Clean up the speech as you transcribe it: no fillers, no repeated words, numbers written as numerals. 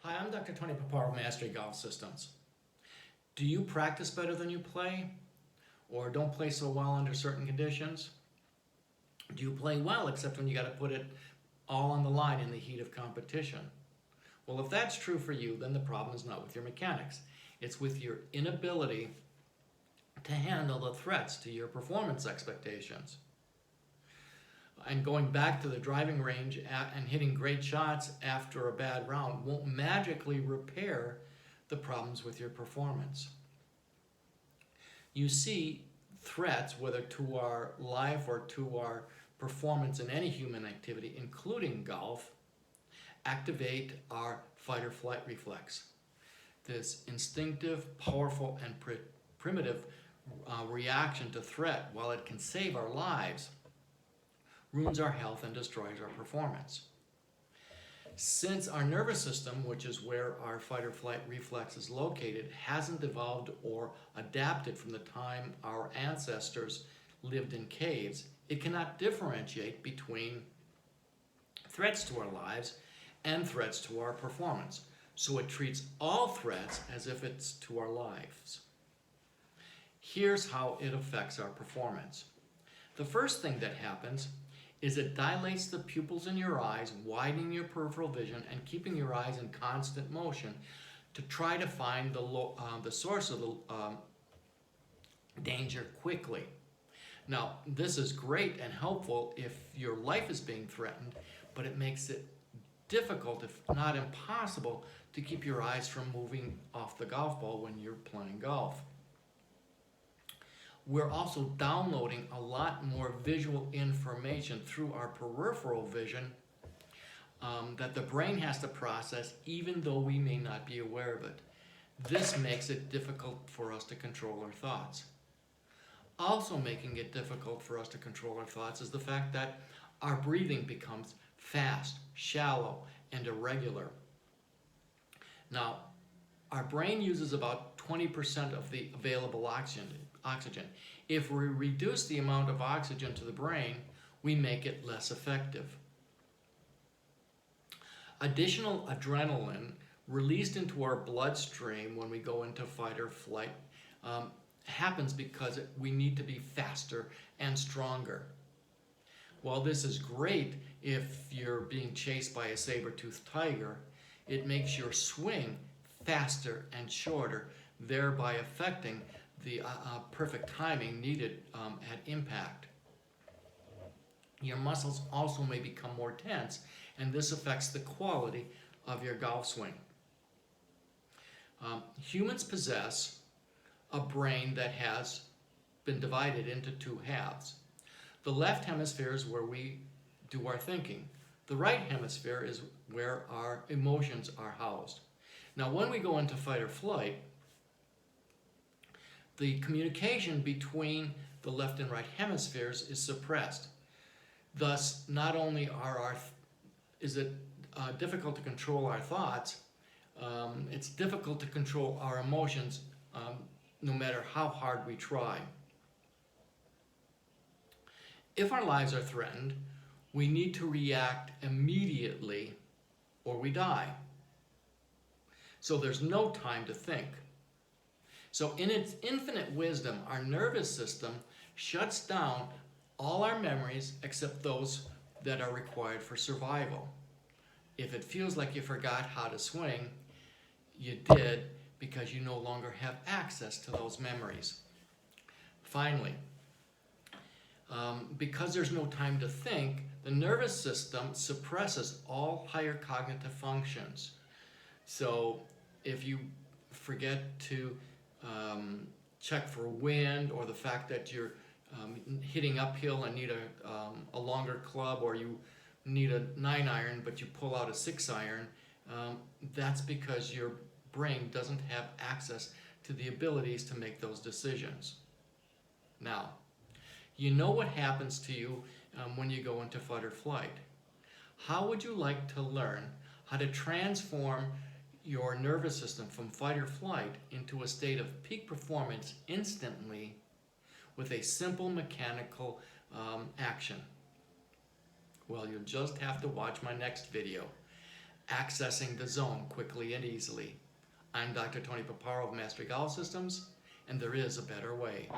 Hi, I'm Dr. Tony Paparo, Mastery Golf Systems. Do you practice better than you play? Or don't play so well under certain conditions? Do you play well except when you got to put it all on the line in the heat of competition? Well, if that's true for you, then the problem is not with your mechanics. It's with your inability to handle the threats to your performance expectations. And going back to the driving range and hitting great shots after a bad round won't magically repair the problems with your performance. You see, threats, whether to our life or to our performance in any human activity, including golf, activate our fight or flight reflex. This instinctive, powerful, and primitive reaction to threat, while it can save our lives, ruins our health and destroys our performance. Since our nervous system, which is where our fight or flight reflex is located, hasn't evolved or adapted from the time our ancestors lived in caves, it cannot differentiate between threats to our lives and threats to our performance. So it treats all threats as if it's to our lives. Here's how it affects our performance. The first thing that happens is it dilates the pupils in your eyes, widening your peripheral vision and keeping your eyes in constant motion to try to find the source of the danger quickly. Now, this is great and helpful if your life is being threatened, but it makes it difficult, if not impossible, to keep your eyes from moving off the golf ball when you're playing golf. We're also downloading a lot more visual information through our peripheral vision that the brain has to process, even though we may not be aware of it. This makes it difficult for us to control our thoughts. Also making it difficult for us to control our thoughts is the fact that our breathing becomes fast, shallow, and irregular. Now, our brain uses about 20% of the available oxygen. If we reduce the amount of oxygen to the brain, we make it less effective. Additional adrenaline released into our bloodstream when we go into fight or flight happens because we need to be faster and stronger. While this is great if you're being chased by a saber-toothed tiger, it makes your swing faster and shorter, thereby affecting the perfect timing needed at impact. Your muscles also may become more tense, and this affects the quality of your golf swing. Humans possess a brain that has been divided into two halves. The left hemisphere is where we do our thinking. The right hemisphere is where our emotions are housed. Now, when we go into fight or flight, the communication between the left and right hemispheres is suppressed. Thus, not only is it difficult to control our thoughts, it's difficult to control our emotions no matter how hard we try. If our lives are threatened, we need to react immediately or we die. So there's no time to think. So in its infinite wisdom, our nervous system shuts down all our memories except those that are required for survival. If it feels like you forgot how to swing, you did, because you no longer have access to those memories. Finally, because there's no time to think, the nervous system suppresses all higher cognitive functions. So if you forget to check for wind, or the fact that you're hitting uphill and need a longer club, or you need a 9-iron but you pull out a 6-iron, that's because your brain doesn't have access to the abilities to make those decisions. Now, you know what happens to you when you go into fight or flight. How would you like to learn how to transform your nervous system from fight or flight into a state of peak performance instantly with a simple mechanical action? Well, you'll just have to watch my next video. accessing the zone quickly and easily. I'm Dr. Tony Paparo of Mastery Golf Systems, and there is a better way.